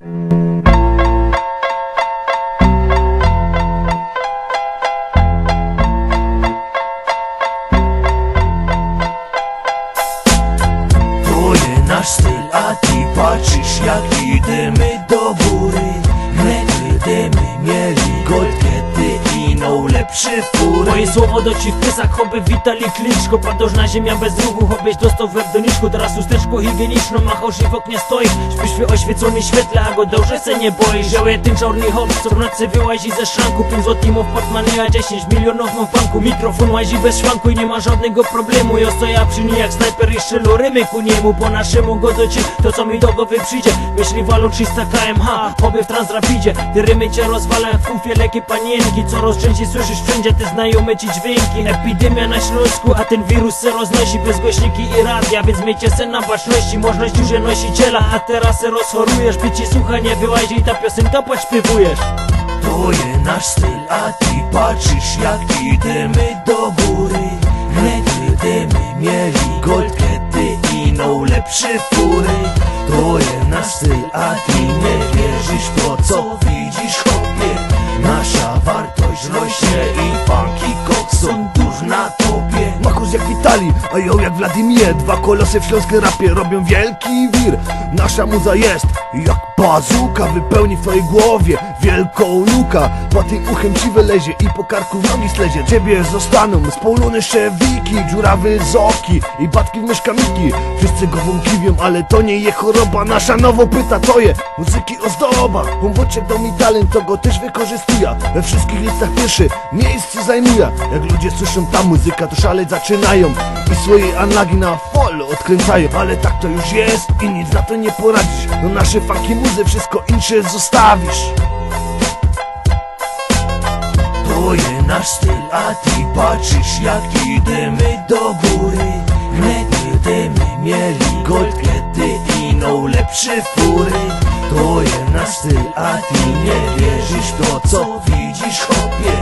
Nasz styl, a ty patrzysz jak idziemy do góry. My będziemy mieli goldkety i lepsze fury. Moje słowo do ci w pysach, choby Witali Klitschko. Padłoż na ziemię bez ruchu, chobyś dostał w łeb do niczku. Teraz usteczką higieniczną machasz i w oknie stoi. Śpisz w oświecony świetle, a go dobrze se nie boisz. Żałuję ten czarny hop, co w nocy wyłazi ze szranku. 5 złotych w portmanie, a 10 milionów w banku. Mikrofon łazi bez szwanku i nie ma żadnego problemu. Ja stoję przy niej jak snajper i strzelę rymy ku niemu. Po naszemu go doci, to co mi do głowy przyjdzie. Myśli walą 300 kmh, choby w transrapidzie. Ty rymy cię rozwala jak fufie lekie panienki. Co rozczęcie słyszysz wszędzie, te znajomy ci dźwięki. Epidemia na Śląsku, a ten wirus se roznosi bez głośniki i radia. Więc miejcie se na baczności, możność już nosiciela. A teraz se rozchorujesz, by ci słucha nie wyłazi i ta piosenka podśpiewujesz. To jest nasz styl, a ty patrzysz jak idziemy do góry. My będziemy mieli goldkety i lepsze fury. To jest nasz styl, a ty nie wierzysz w to co widzisz, chłopie. Nasza wartość rośnie i funky koks są duż na tobie. Machus jak Witali, a ją jak Wladimir. Dwa kolosy w śląskiej rapie robią wielki wir. Nasza muza jest jak bazuka, wypełni w twojej głowie wielką lukę. Po tym uchem ci wylezie i po karku w nogi slezie. Ciebie zostaną spolone szewiki, dziurawy zoki i batki w myszkamiki. Wszyscy go wątpliwią, ale to nie je choroba. Nasza nowo pyta to je muzyki ozdoba. On wocie do mi talent, to go też wykorzystuje. We wszystkich listach pierwszy miejsce zajmuje. Jak ludzie słyszą ta muzyka, to szaleć zaczynają i swoje anlagi na full odkręcają. Ale tak to już jest i nic na to nie poradzisz. No nasze funky muzy wszystko insze zostawisz. To jest nasz styl, a ty patrzysz jak idziemy do góry. My będziemy mieli goldkety i lepsze fury. To jest nasz styl, a ty nie wierzysz w to co widzisz, chłopie.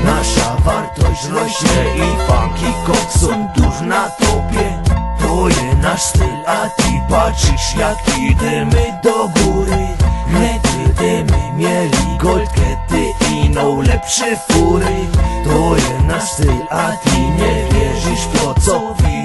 Nasza wartość rośnie i funky koks są duż na tobie. To jest nasz styl, a ty patrzysz jak idziemy do góry. My będziemy mieli goldkety i lepsze fury. To jest nasz styl, a ty nie wierzysz w to co widzisz.